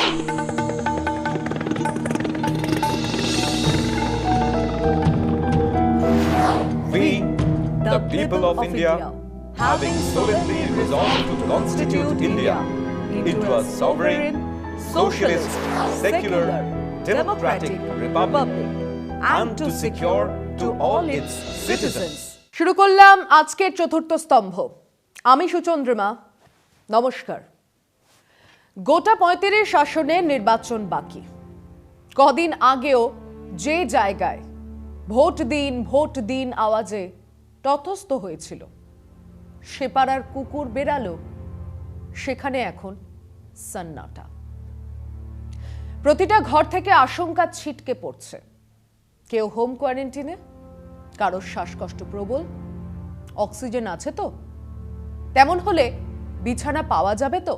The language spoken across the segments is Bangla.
We, the people of India, having solemnly resolved to constitute India into a sovereign, socialist, secular, democratic republic and to secure to all its citizens. শুরু করলাম আজকের চতুর্থ স্তম্ভ। আমি সুচন্দ্রিমা, নমস্কার। গোটা ৩৫ আসনের নির্বাচন বাকি। কদিন আগেও যে জায়গায় ভোট দিন আওয়াজে তথস্থ হয়েছিল, সে পাড়ার কুকুর বেড়ালো, সেখানে এখন সন্নাটা। প্রতিটা ঘর থেকে আশঙ্কা ছিটকে পড়ছে। কেউ হোম কোয়ারেন্টিনে, কারোর শ্বাসকষ্ট প্রবল, অক্সিজেন আছে তো? তেমন হলে বিছানা পাওয়া যাবে তো?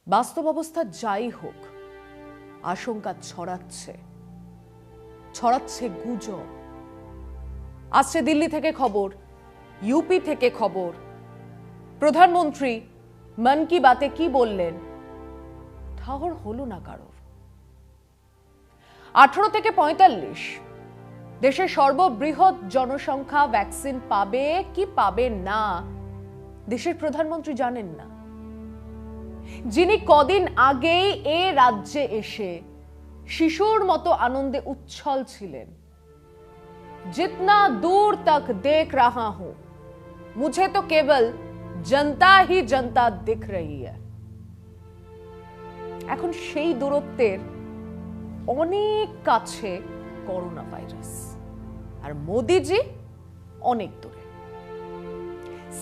বাস্তব অবস্থা যাই হোক, আশঙ্কা ছড়াচ্ছে গুজব। আসছে দিল্লি থেকে খবর, ইউপি থেকে খবর, প্রধানমন্ত্রী মন কি বাতে কি বললেন, ঠাহর হলো না কারোর। 18 থেকে 45 দেশের সর্ববৃহৎ জনসংখ্যা ভ্যাকসিন পাবে কি পাবে না, দেশের প্রধানমন্ত্রী জানেন না, যিনি কদিন আগেই এ রাজ্যে এসে শিশুর মতো আনন্দে উচ্ছল ছিলেন। जितना दूर तक देख रहा हूं, मुझे तो केवल जनता ही जनता दिख रही है। এখন সেই দূরত্বের অনেক কাছে করোনা ভাইরাস, আর মোদিজি অনেক দূরে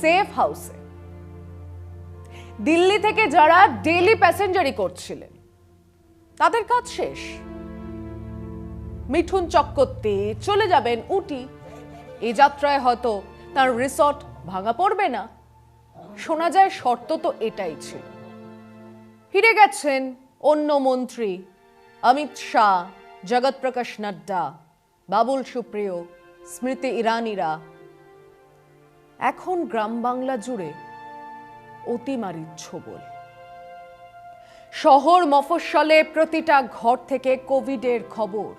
সেফ হাউসে। দিল্লি থেকে যারা ডেইলি প্যাসেঞ্জারি করছিলেন, তাদের কাজ শেষ। মিঠুন চক্রবর্তী চলে যাবেন উটি। এই যাত্রায় হয়তো তার রিসর্ট ভাঙা পড়বে না। শোনা যায় শর্ত তো এটাই ছিল। ফিরে গেছেন অন্য মন্ত্রী অমিত শাহ, জগৎ প্রকাশ নাড্ডা, বাবুল সুপ্রিয়, স্মৃতি ইরানিরা। এখন গ্রাম বাংলা জুড়ে অতিমারির ছোবল। শহর মফস্বলে প্রতিটা ঘর থেকে কোভিডের খবর।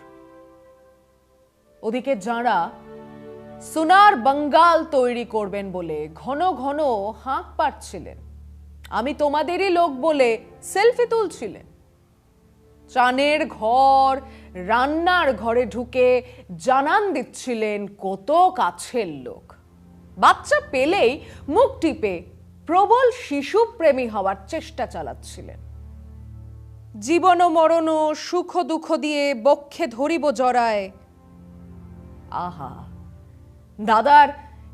ওদিকে যাঁরা সোনার বাঙ্গাল তৈরি করবেন বলে ঘন ঘন হাঁক পাচ্ছিলেন, আমি তোমাদেরই লোক বলে সেলফি তুলছিলেন, চানের ঘর, রান্নার ঘরে ঢুকে জানান দিচ্ছিলেন কত কাছের লোক, বাচ্চা পেলেই মুখ টিপে প্রবল শিশু প্রেমী হওয়ার চেষ্টা চালাচ্ছিলেন। জীবন ও মরণ, সুখ দুঃখ দিয়ে বক্ষে ধরিব জড়ায়। আহা, দাদার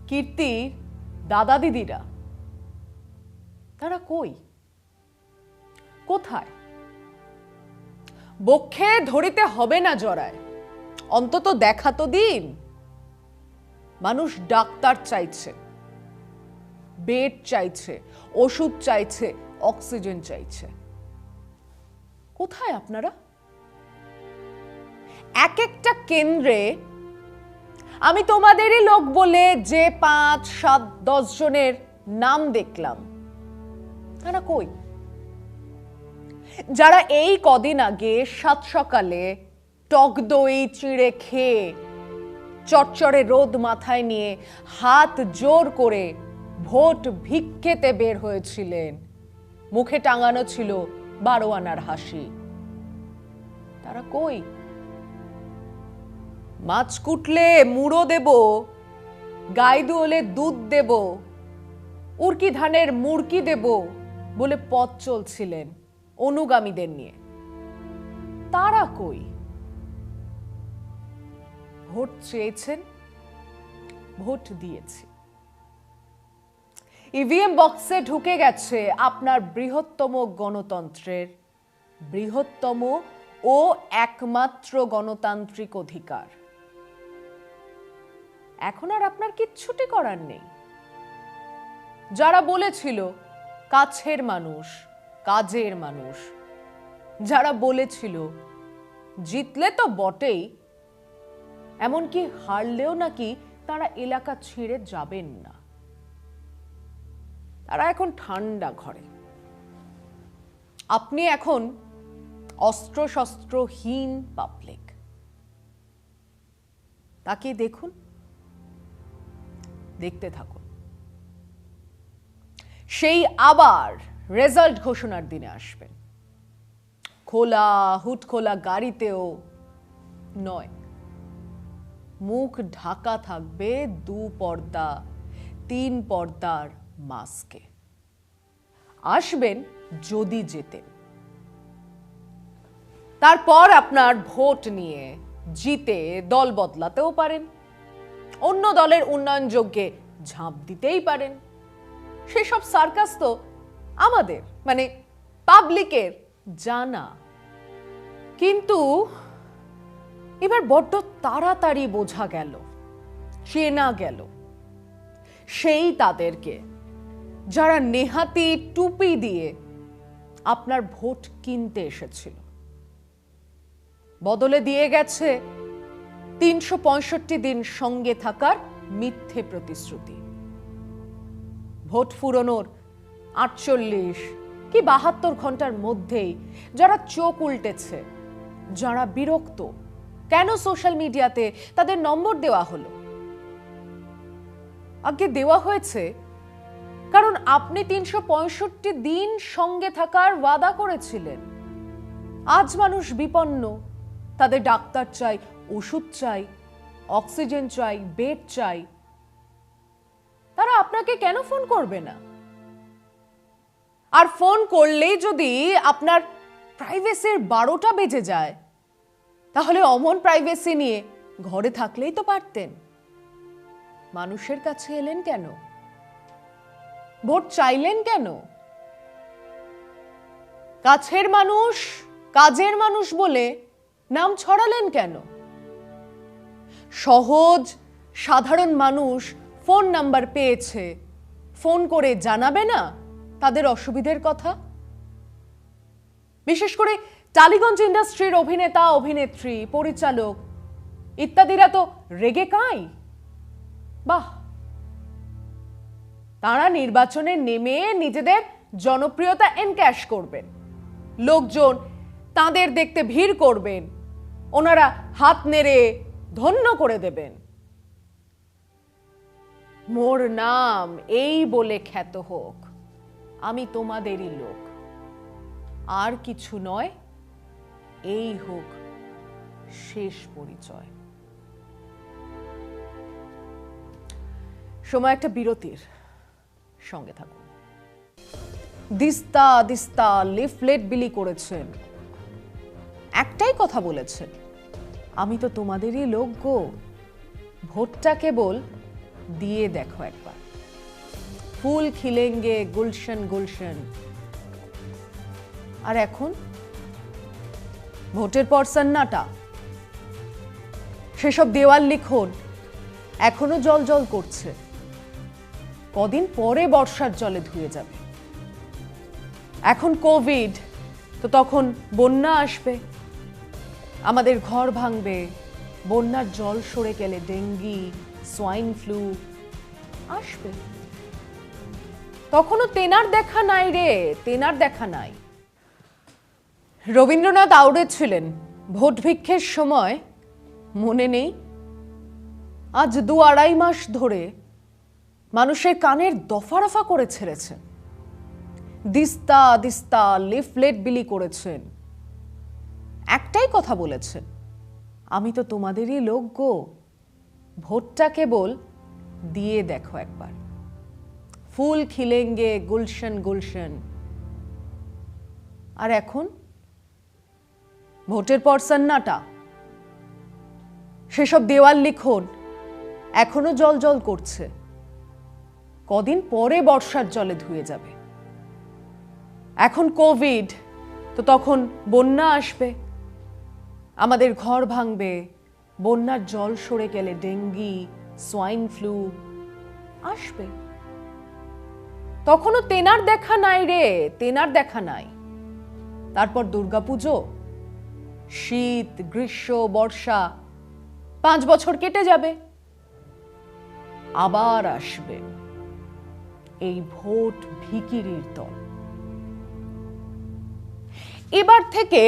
কীর্তি দাদা দিদিরা, তারা কই, কোথায়? বক্ষে ধরিতে হবে না জড়ায়, অন্তত দেখা তো দিন। মানুষ ডাক্তার চাইছে, বেড চাইছে, ওষুধ চাইছে, অক্সিজেন চাইছে। কোথায় আপনারা? এক একটা কেন্দ্রে আমি তোমাদেরই লোক বলে যে 5, 7, 10 জনের নাম দেখলাম, তারা কই? যারা এই কদিন আগে সাত সকালে টক দই চিড়ে খেয়ে চটচড়ে রোদ মাথায় নিয়ে হাত জোর করে ভোট ভিক্ষেতে বের হয়েছিলেন, মুখে টাঙানো ছিল 12 আনার হাসি, তারা কই? মাছ কুটলে মুড়ো দেব, গাই দুয়ালে দুধ দেব, উড়কি ধানের মুড়কি দেব বলে পথ চলছিলেন অনুগামীদের নিয়ে, তারা কই? ভোট চেয়েছেন, ভোট দিয়েছি। ইভিএম বক্সে ঢুকে গেছে আপনার বৃহত্তম গণতন্ত্রের বৃহত্তম ও একমাত্র গণতান্ত্রিক অধিকার। এখন আর আপনার কিচ্ছুটি করার নেই। যারা বলেছিল কাছের মানুষ, কাজের মানুষ, যারা বলেছিল জিতলে তো বটেই, এমনকি হারলেও নাকি তারা এলাকা ছেড়ে যাবেন না, তারা এখন ঠান্ডা ঘরে। আপনি এখন অস্ত্রশস্ত্রহীন পাবলিক। তাকে দেখুন, দেখতে থাকুন। সেই আবার রেজাল্ট ঘোষণার দিনে আসবেন, খোলা হুট খোলা গাড়িতেও নয়, মুখ ঢাকা থাকবে 2 পর্দা 3 পর্দার মাস্কে। আসবেন যদি যেতেন, তারপর আপনার ভোট নিয়ে জিতে দল বদলাতেও পারেন, অন্য দলের উন্নয়ন যজ্ঞে ঝাঁপ দিতেই পারেন। সেসব সার্কাস তো আমাদের মানে পাবলিকের জানা। কিন্তু এবার বড্ড তাড়াতাড়ি বোঝা গেল, চেনা গেল সেই তাদেরকে যারা নেহাতি টুপি দিয়ে আপনার ভোট কিনতে এসেছিল। বদলে দিয়ে গেছে 365 দিন সঙ্গে থাকার মিথ্যে প্রতিশ্রুতি। ভোট ফুরনোর 48 কি 72 ঘন্টার মধ্যেই যারা চোখ উল্টেছে, যারা বিরক্ত, কেন সোশ্যাল মিডিয়াতে তাদের নম্বর দেওয়া হলো? আগে দেওয়া হয়েছে কারণ আপনি 365 দিন সঙ্গে থাকার ওয়াদা করেছিলেন। আজ মানুষ বিপন্ন, তাদের ডাক্তার চাই, ওষুধ চাই, অক্সিজেন চাই, বেড চাই। তারা আপনাকে কেন ফোন করবে না? আর ফোন করলেই যদি আপনার প্রাইভেসির 12টা বেজে যায়, তাহলে অমন প্রাইভেসি নিয়ে ঘরে থাকলেই তো পারতেন। মানুষের কাছে এলেন কেন? ভোট চাইলেন কেন? কাছের মানুষ, কাজের মানুষ বলে নাম ছড়ালেন কেন? সহজ সাধারণ মানুষ ফোন নাম্বার পেয়েছে, ফোন করে জানাবে না তাদের অসুবিধের কথা? বিশেষ করে টালিগঞ্জ ইন্ডাস্ট্রির অভিনেতা, অভিনেত্রী, পরিচালক ইত্যাদিরা তো রেগে কাঁই। বাহ, তারা নির্বাচনে নেমে নিজেদের জনপ্রিয়তা এনক্যাশ করবেন, লোকজন তাদের দেখতে ভিড় করবেন, ওনারা হাত নেড়ে ধন্য করে দেবেন। মোর নাম এই বলে খ্যাত হোক, আমি তোমাদেরই লোক, আর কিছু নয়, এই হোক শেষ পরিচয়। সময় একটা বিরতির, সঙ্গে থাকুন। দিস্তা দিস্তা লিফলেট বিলি করেছেন, একটাই কথা বলেছেন, আমি তো তোমাদেরই লোক গো, ভোটটা কেবল দিয়ে দেখো একবার। ফুল খিলেঙ্গে গুলশন গুলশন। আর এখন ভোটের পর সন্নাটা, সেসব দেওয়াল লিখন এখনো জল জল করছে, কদিন পরে বর্ষার জলে ধুয়ে যাবে। এখন কোভিড, তো তখন বন্যা আসবে, আমাদের ঘর ভাঙবে, বন্যার জল সরে গেলে ডেঙ্গি, সোয়াইন ফ্লু আসবে। তখনও তেনার দেখা নাই রে, তেনার দেখা নাই। রবীন্দ্রনাথ আউড়ে ছিলেন ভোট ভিক্ষের সময়, মনে নেই? আজ 2-2.5 মাস ধরে মানুষের কানের দফারফা করে ছেড়েছেন, দিস্তা দিস্তা লিফলেট বিলি করেছেন, একটাই কথা বলেছেন, আমি তো তোমাদেরই লোক গো, ভোটটা কেবল দিয়ে দেখো একবার। ফুল খিলেঙ্গে গুলশন গুলশন। আর এখন ভোটের পর সন্নাটা, সেসব দেওয়াল লিখন এখনো জল জল করছে, কদিন পরে বর্ষার জলে ধুয়ে যাবে। এখন কোভিড, তো তখন বন্যা আসবে, আমাদের ঘর ভাঙবে, বন্যার জল সরে গেলে ডেঙ্গি, সোয়াইন ফ্লু আসবে। তখনও তেনার দেখা নাই রে, তেনার দেখা নাই। তারপর দুর্গাপুজো, শীত, গ্রীষ্ম, বর্ষা, 5 বছর কেটে যাবে, আবার আসবে এই ভোট ভিখিরির দল। এবার থেকে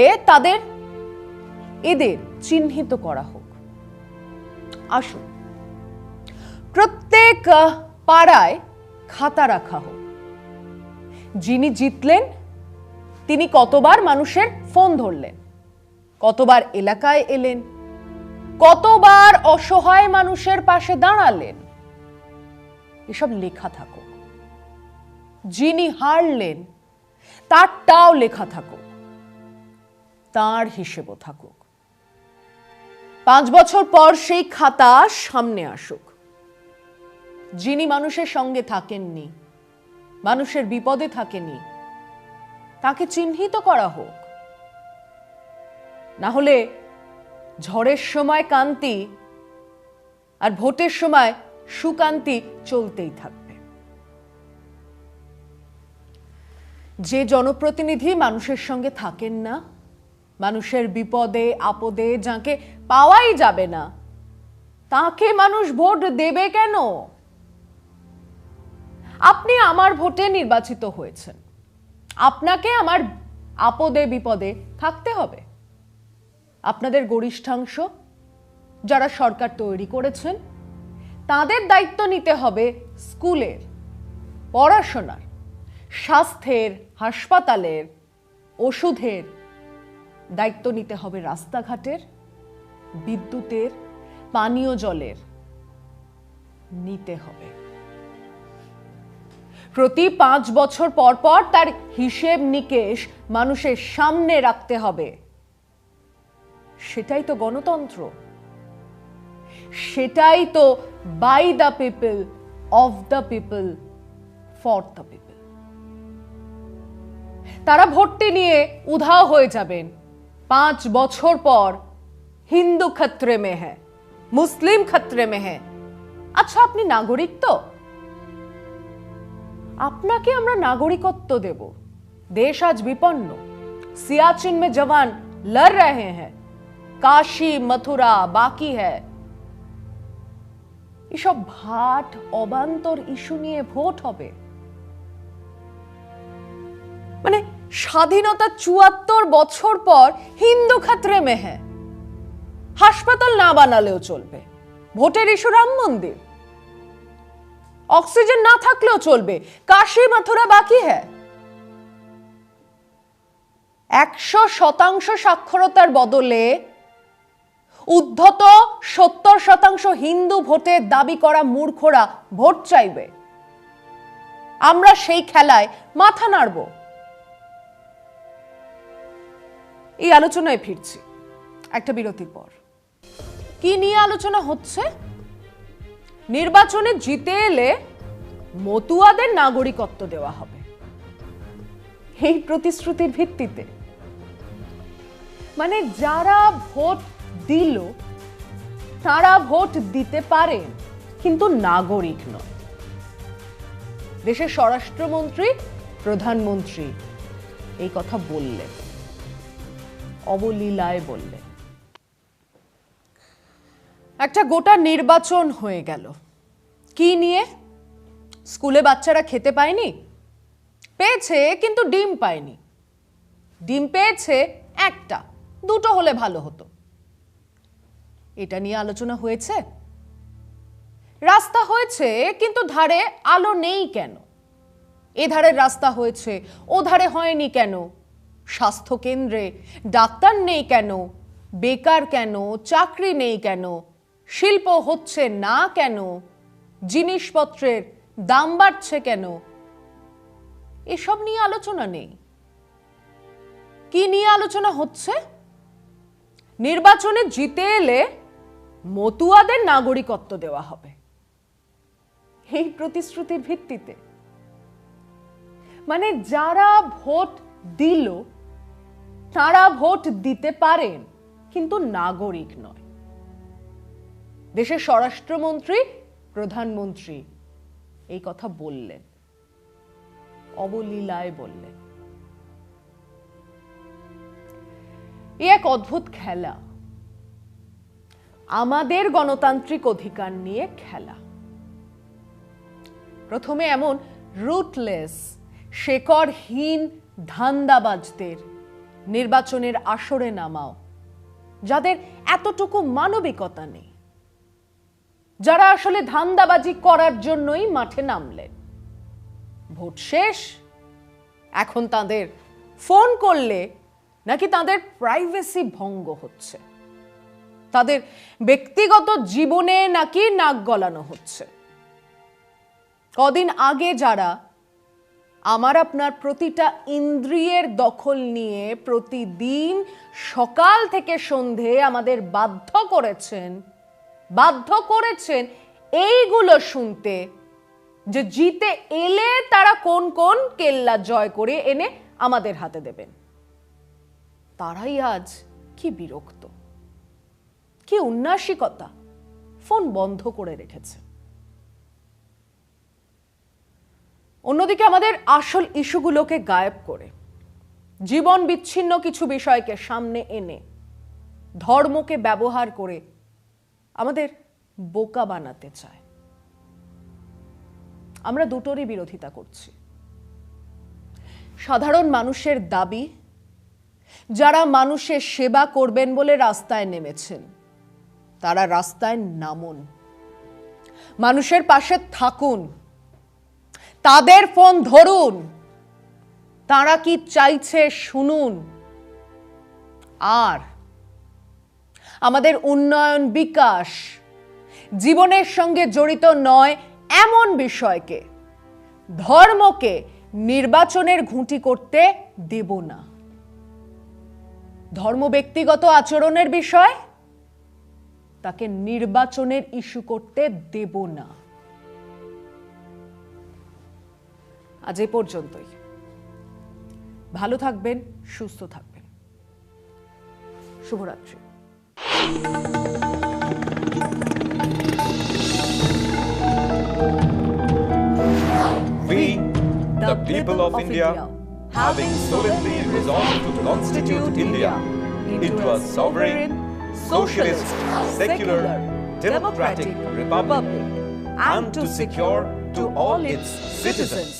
এদের চিহ্নিত করা হোক। আসুন, প্রত্যেক পাড়ায় খাতা রাখা হোক। যিনি জিতলেন তিনি কতবার মানুষের ফোন ধরলেন, কতবার এলাকায় এলেন, কতবার অসহায় মানুষের পাশে দাঁড়ালেন, এসব লেখা থাকুক। যিনি হারলেন তারটাও লেখা থাকুক, তার হিসেবও থাকুক। 5 বছর পর সেই খাতা সামনে আসুক। যিনি মানুষের সঙ্গে থাকেননি, মানুষের বিপদে থাকেনি, তাকে চিহ্নিত করা হোক। না হলে ঝড়ের সময় কান্তি আর ভোটের সময় সুকান্তি চলতেই থাকবে। যে জনপ্রতিনিধি মানুষের সঙ্গে থাকেন না, মানুষের বিপদে আপদে যাকে পাওয়াই যাবে না, তাকে মানুষ ভোট দেবে কেন? আপনি আমার ভোটে নির্বাচিত হয়েছেন, আপনাকে আমার আপদে বিপদে থাকতে হবে। আপনাদের গরিষ্ঠাংশ যারা সরকার তৈরি করেছেন, তাদের দায়িত্ব নিতে হবে স্কুলের, পড়াশোনার, স্বাস্থ্যের, হাসপাতালের, ওষুধের, দায়িত্ব নিতে হবে রাস্তাঘাটের, বিদ্যুতের, পানীয় জলের, নিতে হবে। প্রতি 5 বছর পর পর তার হিসেব নিকেশ মানুষের সামনে রাখতে হবে। সেটাই তো গণতন্ত্র, সেটাই তো by the people, of the people, for the people. তারা ভোটটি নিয়ে উধাও হয়ে যাবেন 5 বছর পর। হিন্দু খতরে মে হ্যায়, মুসলিম খতরে মে হ্যায়। আচ্ছা, আপনি নাগরিক তো? আপনাকে আমরা নাগরিকত্ব দেব। দেশ আজ বিপন্ন, সিয়াচিন में जवान लड़ रहे हैं, কাশী মথুরা বাকি হ্যায়। এসব ভাট অবান্তর ইস্যু নিয়ে ভোট হবে? মানে স্বাধীনতা 74 বছর পর হিন্দু খতরে মে হ্যায়। হাসপাতাল না বানালেও চলবে, ভোটের ইস্যু রাম মন্দির। অক্সিজেন না থাকলেও চলবে, কাশী মথুরা বাকি হ্যায়। 100% সাক্ষরতার বদলে উদ্ধত 70% হিন্দু ভোটের দাবি করা মূর্খরা ভোট চাইবে। আমরা সেই খেলায় মাথা নাড়ব। এই আলোচনায় ফিরছি একটা বিরতির পর। কি নিয়ে আলোচনা হচ্ছে? নির্বাচনে জিতে এলে মতুয়াদের নাগরিকত্ব দেওয়া হবে, এই প্রতিশ্রুতির ভিত্তিতে। মানে যারা ভোট দিল তারা ভোট দিতে পারেন, কিন্তু নাগরিক নয়। দেশের স্বরাষ্ট্রমন্ত্রী, প্রধানমন্ত্রী এই কথা বললেন, অবলীলায় বললেন। একটা গোটা নির্বাচন হয়ে গেল। কি নিয়ে? স্কুলে বাচ্চারা খেতে পায়নি? পেয়েছে, কিন্তু ডিম পায়নি। ডিম পেয়েছে একটা, দুটো হলে ভালো হতো। এটা নিয়ে আলোচনা হয়েছে। রাস্তা হয়েছে, কিন্তু ধারে আলো নেই কেন? এ ধারে রাস্তা হয়েছে, ও ধারে হয়নি কেন? স্বাস্থ্য কেন্দ্রে ডাক্তার নেই কেন? বেকার কেন? চাকরি নেই কেন? শিল্প হচ্ছে না কেন? জিনিসপত্রের দাম বাড়ছে কেন? এসব নিয়ে আলোচনা নেই। কি নিয়ে আলোচনা হচ্ছে? নির্বাচনে জিতে এলে মতুয়াদের নাগরিকত্ব দেওয়া হবে। এই প্রতিশ্রুতির ভিত্তিতে। মানে যারা ভোট দিল তারা ভোট দিতে পারেন, কিন্তু নাগরিক নয়। দেশের স্বরাষ্ট্রমন্ত্রী, প্রধানমন্ত্রী এই কথা বললেন, অবলীলায় বললেন। এ এক অদ্ভুত খেলা, আমাদের গণতান্ত্রিক অধিকার নিয়ে খেলা। প্রথমে এমন রুটলেস, শেকড়হীন ধান্দাবাজদের নির্বাচনের আসরে নামাও, যাদের এতটুকু মানবিকতা নেই, যারা আসলে ধান্দাবাজি করার জন্যই মাঠে নামলেন। ভোট শেষ, এখন তাদের ফোন করলে নাকি তাদের প্রাইভেসি ভঙ্গ হচ্ছে, তাদের ব্যক্তিগত জীবনে নাকি নাক গলানো হচ্ছে। কদিন আগে যারা আমার আপনার প্রতিটা ইন্দ্রিয়ের দখল নিয়ে প্রতিদিন সকাল থেকে সন্ধে আমাদের বাধ্য করেছেন এইগুলো শুনতে, যে জিতে এলে তারা কোন কোন কেল্লা জয় করে এনে আমাদের হাতে দেবেন, তারাই আজ কি বিরক্ত, কি উন্নাসিকতা, ফোন বন্ধ করে রেখেছে। অন্যদিকে আমাদের আসল ইস্যুগুলোকে গায়েব করে, জীবন বিচ্ছিন্ন কিছু বিষয়কে সামনে এনে, ধর্মকে ব্যবহার করে আমাদের বোকা বানাতে চায়। আমরা দুটোরই বিরোধিতা করছি। সাধারণ মানুষের দাবি, যারা মানুষের সেবা করবেন বলে রাস্তায় নেমেছেন, তারা রাস্তায় নামুন, মানুষের পাশে থাকুন, তাদের ফোন ধরুন, তারা কি চাইছে শুনুন। আর আমাদের উন্নয়ন, বিকাশ, জীবনের সঙ্গে জড়িত নয় এমন বিষয়কে, ধর্মকে নির্বাচনের ঘুঁটি করতে দেব না। ধর্ম ব্যক্তিগত আচরণের বিষয়, তাকে নির্বাচনের ইস্যু করতে দেব না। আজ এ পর্যন্তই। ভালো থাকবেন, সুস্থ থাকবেন। শুভরাত্রি। We, the people of India, having solemnly resolved to constitute India into a sovereign, socialist, secular, democratic republic, and to secure to all its citizens